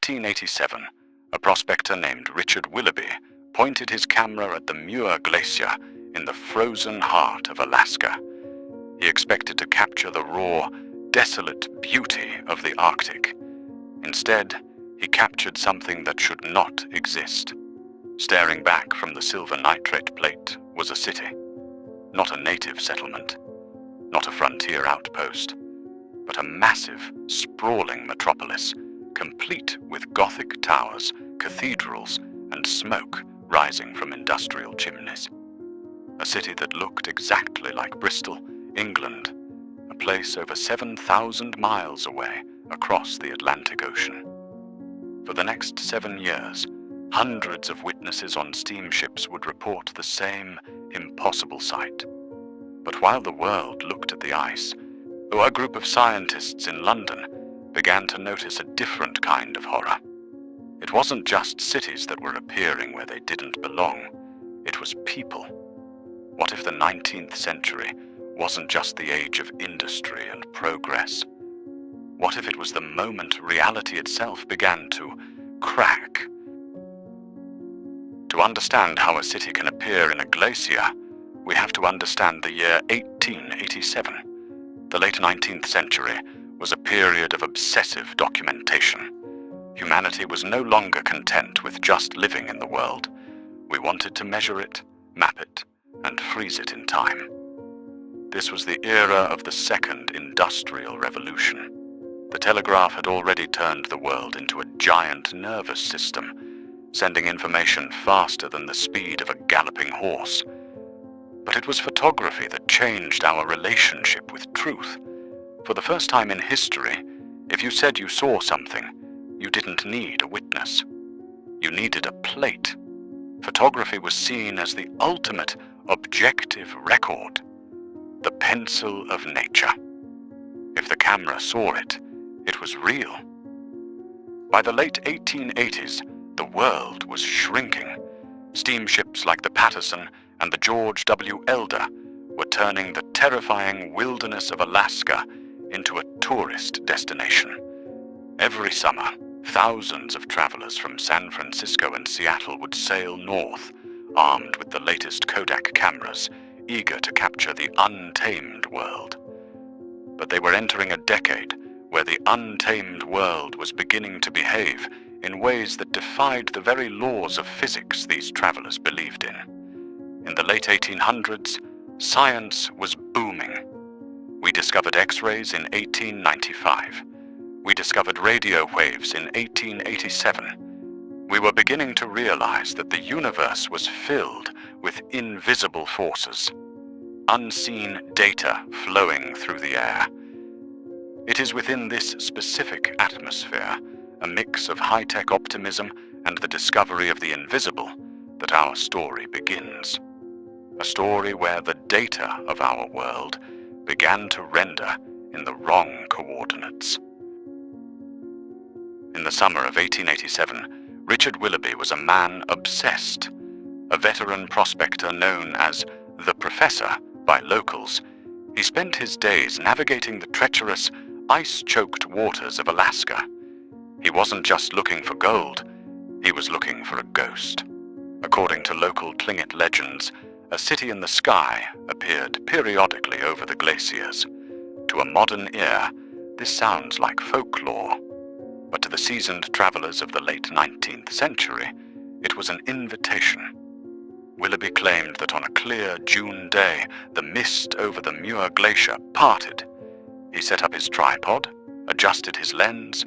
1887, a prospector named Richard Willoughby pointed his camera at the Muir Glacier in the frozen heart of Alaska. He expected to capture the raw, desolate beauty of the Arctic. Instead, he captured something that should not exist. Staring back from the silver nitrate plate was a city. Not a native settlement, not a frontier outpost, but a massive, sprawling metropolis, complete with Gothic towers, cathedrals, and smoke rising from industrial chimneys. A city that looked exactly like Bristol, England, a place over 7,000 miles away across the Atlantic Ocean. For the next 7 years, hundreds of witnesses on steamships would report the same impossible sight. But while the world looked at the ice, a group of scientists in London began to notice a different kind of horror. It wasn't just cities that were appearing where they didn't belong. It was people. What if the 19th century wasn't just the age of industry and progress? What if it was the moment reality itself began to crack? To understand how a city can appear in a glacier, we have to understand the year 1887. The late 19th century was a period of obsessive documentation. Humanity was no longer content with just living in the world. We wanted to measure it, map it, and freeze it in time. This was the era of the Second Industrial Revolution. The telegraph had already turned the world into a giant nervous system, sending information faster than the speed of a galloping horse. But it was photography that changed our relationship with truth. For the first time in history, if you said you saw something, you didn't need a witness. You needed a plate. Photography was seen as the ultimate objective record, the pencil of nature. If the camera saw it, it was real. By the late 1880s, the world was shrinking. Steamships like the Patterson and the George W. Elder were turning the terrifying wilderness of Alaska into a tourist destination. Every summer, thousands of travelers from San Francisco and Seattle would sail north, armed with the latest Kodak cameras, eager to capture the untamed world. But they were entering a decade where the untamed world was beginning to behave in ways that defied the very laws of physics these travelers believed in. In the late 1800s, science was booming. We discovered X-rays in 1895. We discovered radio waves in 1887. We were beginning to realize that the universe was filled with invisible forces, unseen data flowing through the air. It is within this specific atmosphere, a mix of high-tech optimism and the discovery of the invisible, that our story begins. A story where the data of our world began to render in the wrong coordinates. In the summer of 1887, Richard Willoughby was a man obsessed. A veteran prospector known as the Professor by locals, he spent his days navigating the treacherous, ice-choked waters of Alaska. He wasn't just looking for gold, he was looking for a ghost. According to local Tlingit legends, a city in the sky appeared periodically over the glaciers. To a modern ear, this sounds like folklore, but to the seasoned travelers of the late 19th century, it was an invitation. Willoughby claimed that on a clear June day, the mist over the Muir Glacier parted. He set up his tripod, adjusted his lens,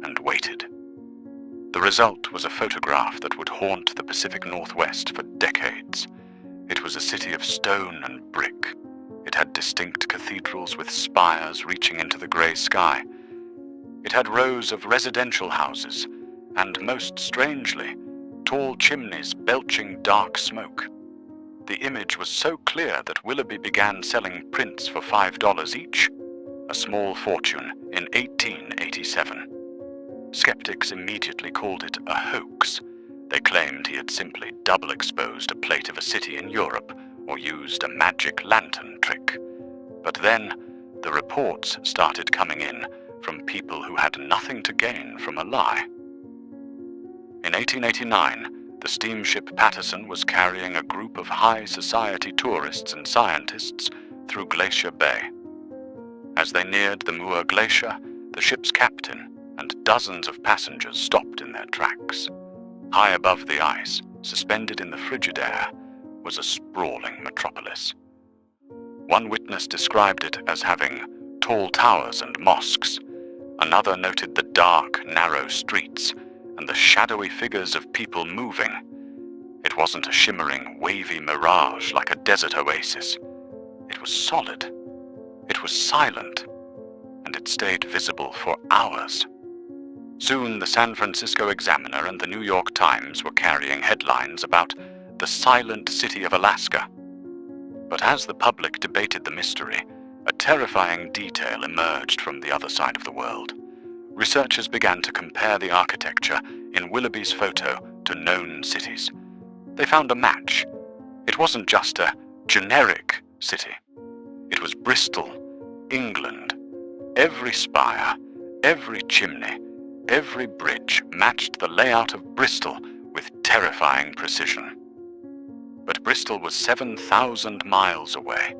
and waited. The result was a photograph that would haunt the Pacific Northwest for decades. It was a city of stone and brick. It had distinct cathedrals with spires reaching into the grey sky. It had rows of residential houses, and most strangely, tall chimneys belching dark smoke. The image was so clear that Willoughby began selling prints for $5 each, a small fortune in 1887. Skeptics immediately called it a hoax. They claimed he had simply double-exposed a plate of a city in Europe or used a magic lantern trick. But then, the reports started coming in from people who had nothing to gain from a lie. In 1889, the steamship Patterson was carrying a group of high society tourists and scientists through Glacier Bay. As they neared the Muir Glacier, the ship's captain and dozens of passengers stopped in their tracks. High above the ice, suspended in the frigid air, was a sprawling metropolis. One witness described it as having tall towers and mosques. Another noted the dark, narrow streets and the shadowy figures of people moving. It wasn't a shimmering, wavy mirage like a desert oasis. It was solid. It was silent. And it stayed visible for hours. Soon the San Francisco Examiner and the New York Times were carrying headlines about the silent city of Alaska. But as the public debated the mystery, a terrifying detail emerged from the other side of the world. Researchers began to compare the architecture in Willoughby's photo to known cities. They found a match. It wasn't just a generic city. It was Bristol, England. Every spire, every chimney, every bridge matched the layout of Bristol with terrifying precision. But Bristol was 7,000 miles away.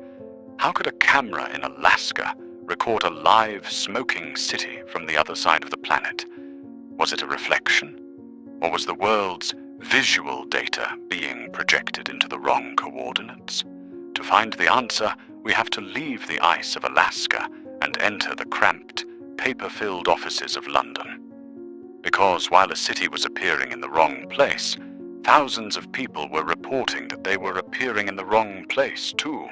How could a camera in Alaska record a live, smoking city from the other side of the planet? Was it a reflection? Or was the world's visual data being projected into the wrong coordinates? To find the answer, we have to leave the ice of Alaska and enter the cramped, paper-filled offices of London. Because while a city was appearing in the wrong place, thousands of people were reporting that they were appearing in the wrong place too.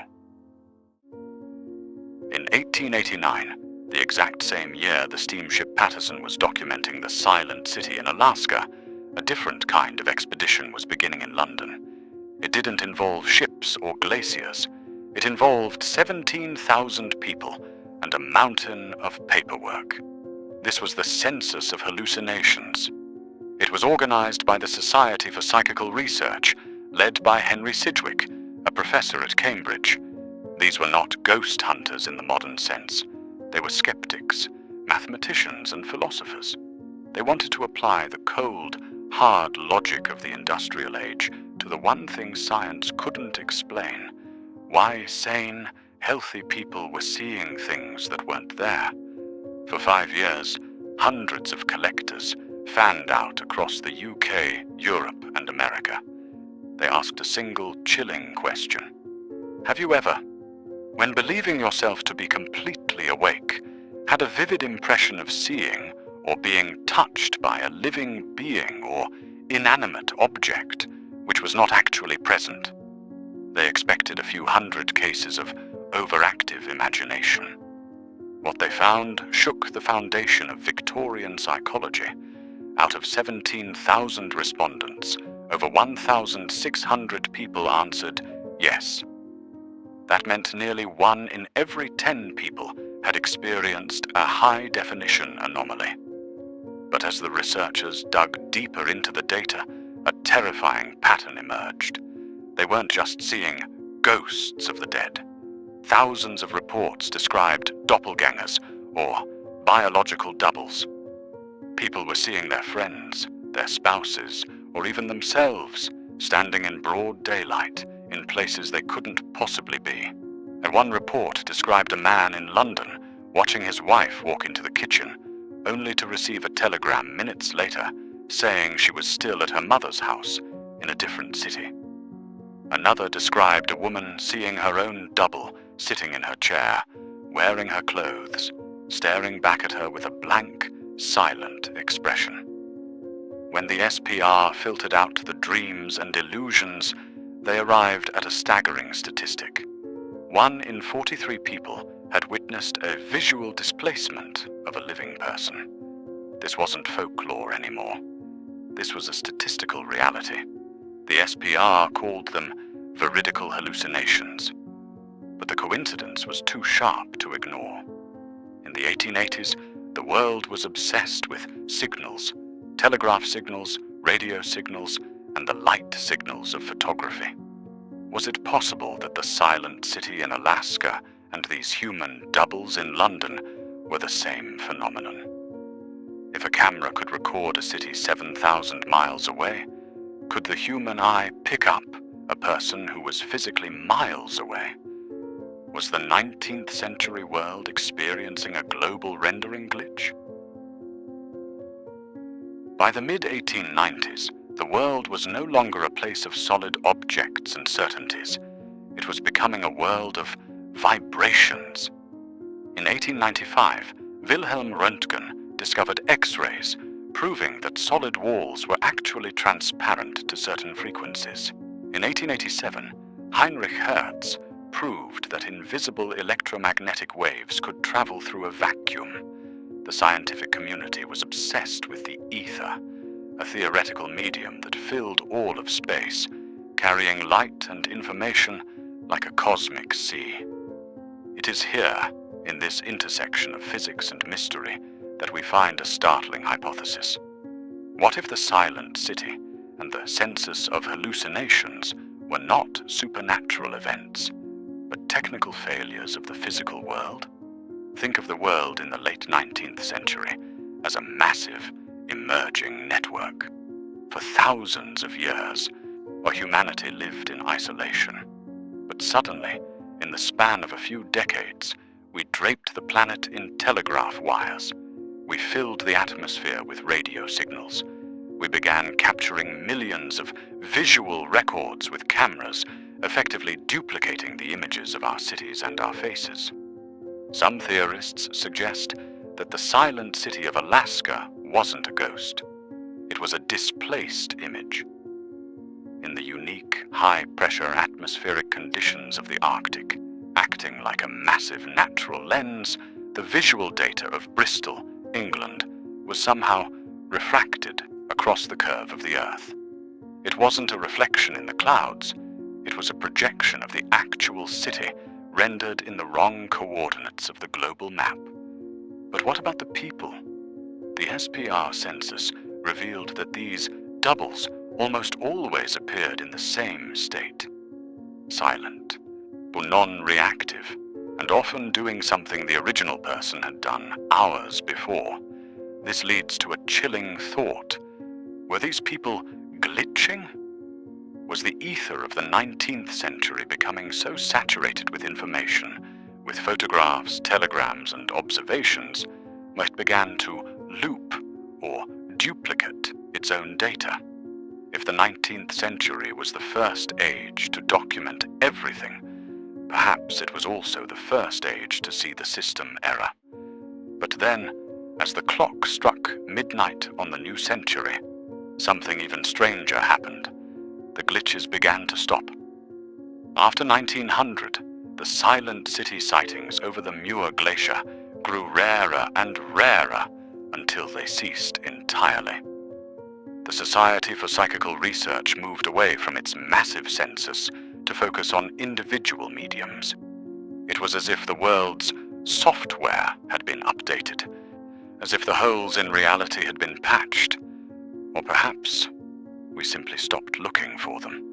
In 1889, the exact same year the steamship Patterson was documenting the silent city in Alaska, a different kind of expedition was beginning in London. It didn't involve ships or glaciers. It involved 17,000 people and a mountain of paperwork. This was the Census of Hallucinations. It was organized by the Society for Psychical Research, led by Henry Sidgwick, a professor at Cambridge. These were not ghost hunters in the modern sense. They were skeptics, mathematicians, and philosophers. They wanted to apply the cold, hard logic of the industrial age to the one thing science couldn't explain: why sane, healthy people were seeing things that weren't there. For 5 years, hundreds of collectors fanned out across the UK, Europe, and America. They asked a single chilling question. Have you ever, when believing yourself to be completely awake, had a vivid impression of seeing or being touched by a living being or inanimate object which was not actually present? They expected a few hundred cases of overactive imagination. What they found shook the foundation of Victorian psychology. Out of 17,000 respondents, over 1,600 people answered yes. That meant nearly 1 in every 10 people had experienced a high-definition anomaly. But as the researchers dug deeper into the data, a terrifying pattern emerged. They weren't just seeing ghosts of the dead. Thousands of reports described doppelgangers or biological doubles. People were seeing their friends, their spouses, or even themselves standing in broad daylight in places they couldn't possibly be. And one report described a man in London watching his wife walk into the kitchen, only to receive a telegram minutes later saying she was still at her mother's house in a different city. Another described a woman seeing her own double sitting in her chair, wearing her clothes, staring back at her with a blank, silent expression. When the SPR filtered out the dreams and illusions, they arrived at a staggering statistic. 1 in 43 people had witnessed a visual displacement of a living person. This wasn't folklore anymore. This was a statistical reality. The SPR called them veridical hallucinations. But the coincidence was too sharp to ignore. In the 1880s, the world was obsessed with signals, telegraph signals, radio signals, and the light signals of photography. Was it possible that the silent city in Alaska and these human doubles in London were the same phenomenon? If a camera could record a city 7,000 miles away, could the human eye pick up a person who was physically miles away? Was the 19th century world experiencing a global rendering glitch? By the mid-1890s, the world was no longer a place of solid objects and certainties. It was becoming a world of vibrations. In 1895, Wilhelm Röntgen discovered X-rays, proving that solid walls were actually transparent to certain frequencies. In 1887, Heinrich Hertz proved that invisible electromagnetic waves could travel through a vacuum. The scientific community was obsessed with the ether, a theoretical medium that filled all of space, carrying light and information like a cosmic sea. It is here, in this intersection of physics and mystery, that we find a startling hypothesis. What if the silent city and the census of hallucinations were not supernatural events, but technical failures of the physical world? Think of the world in the late 19th century as a massive, emerging network. For thousands of years, our humanity lived in isolation. But suddenly, in the span of a few decades, we draped the planet in telegraph wires. We filled the atmosphere with radio signals. We began capturing millions of visual records with cameras, effectively duplicating the images of our cities and our faces. Some theorists suggest that the silent city of Alaska wasn't a ghost. It was a displaced image. In the unique, high-pressure atmospheric conditions of the Arctic, acting like a massive natural lens, the visual data of Bristol, England, was somehow refracted across the curve of the Earth. It wasn't a reflection in the clouds. It was a projection of the actual city, rendered in the wrong coordinates of the global map. But what about the people? The SPR census revealed that these doubles almost always appeared in the same state. Silent, or non-reactive, and often doing something the original person had done hours before. This leads to a chilling thought. Were these people glitching? Was the ether of the 19th century becoming so saturated with information, with photographs, telegrams, and observations, that it began to loop or duplicate its own data? If the 19th century was the first age to document everything, perhaps it was also the first age to see the system error. But then, as the clock struck midnight on the new century, something even stranger happened. The glitches began to stop. After 1900, the silent city sightings over the Muir Glacier grew rarer and rarer until they ceased entirely. The Society for Psychical Research moved away from its massive census to focus on individual mediums. It was as if the world's software had been updated, as if the holes in reality had been patched, or perhaps we simply stopped looking for them.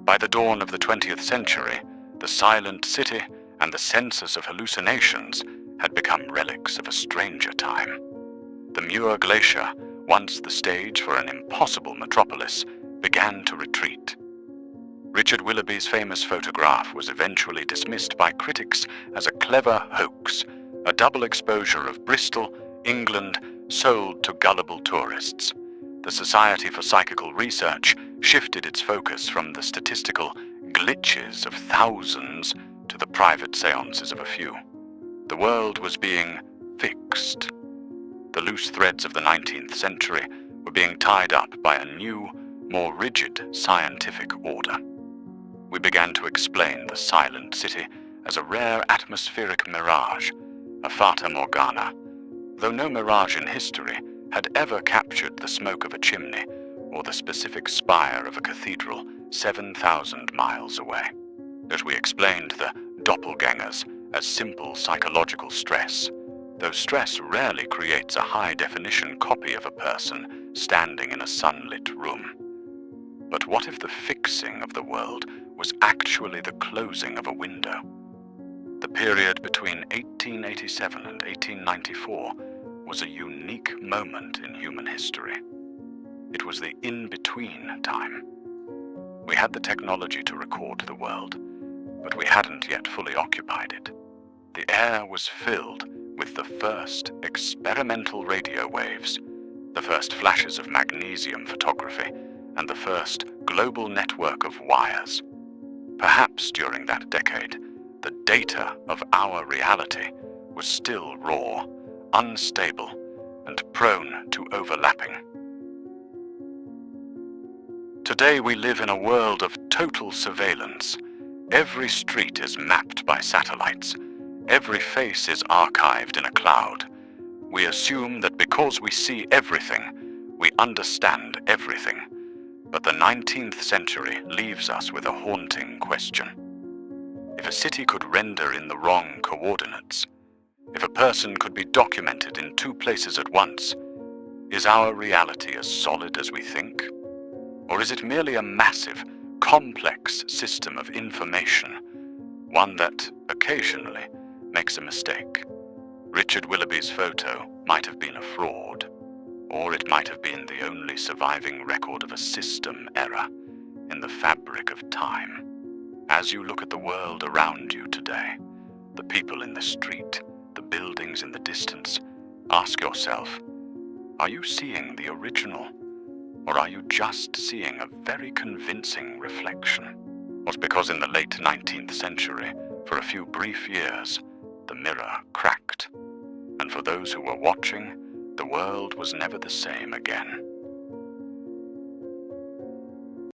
By the dawn of the 20th century, the silent city and the census of hallucinations had become relics of a stranger time. The Muir Glacier, once the stage for an impossible metropolis, began to retreat. Richard Willoughby's famous photograph was eventually dismissed by critics as a clever hoax, a double exposure of Bristol, England, sold to gullible tourists. The Society for Psychical Research shifted its focus from the statistical glitches of thousands to the private seances of a few. The world was being fixed. The loose threads of the 19th century were being tied up by a new, more rigid scientific order. We began to explain the silent city as a rare atmospheric mirage, a Fata Morgana, though no mirage in history had ever captured the smoke of a chimney or the specific spire of a cathedral 7,000 miles away. As we explained the doppelgangers as simple psychological stress, though stress rarely creates a high-definition copy of a person standing in a sunlit room. But what if the fixing of the world was actually the closing of a window? The period between 1887 and 1894 was a unique moment in human history. It was the in-between time. We had the technology to record the world, but we hadn't yet fully occupied it. The air was filled with the first experimental radio waves, the first flashes of magnesium photography, and the first global network of wires. Perhaps during that decade, the data of our reality was still raw, unstable, and prone to overlapping. Today we live in a world of total surveillance. Every street is mapped by satellites. Every face is archived in a cloud. We assume that because we see everything, we understand everything. But the 19th century leaves us with a haunting question. If a city could render in the wrong coordinates, if a person could be documented in two places at once, is our reality as solid as we think? Or is it merely a massive, complex system of information, one that, occasionally, makes a mistake? Richard Willoughby's photo might have been a fraud, or it might have been the only surviving record of a system error in the fabric of time. As you look at the world around you today, the people in the street, the buildings in the distance, ask yourself, are you seeing the original? Or are you just seeing a very convincing reflection? Was because in the late 19th century, for a few brief years, the mirror cracked. And for those who were watching, the world was never the same again.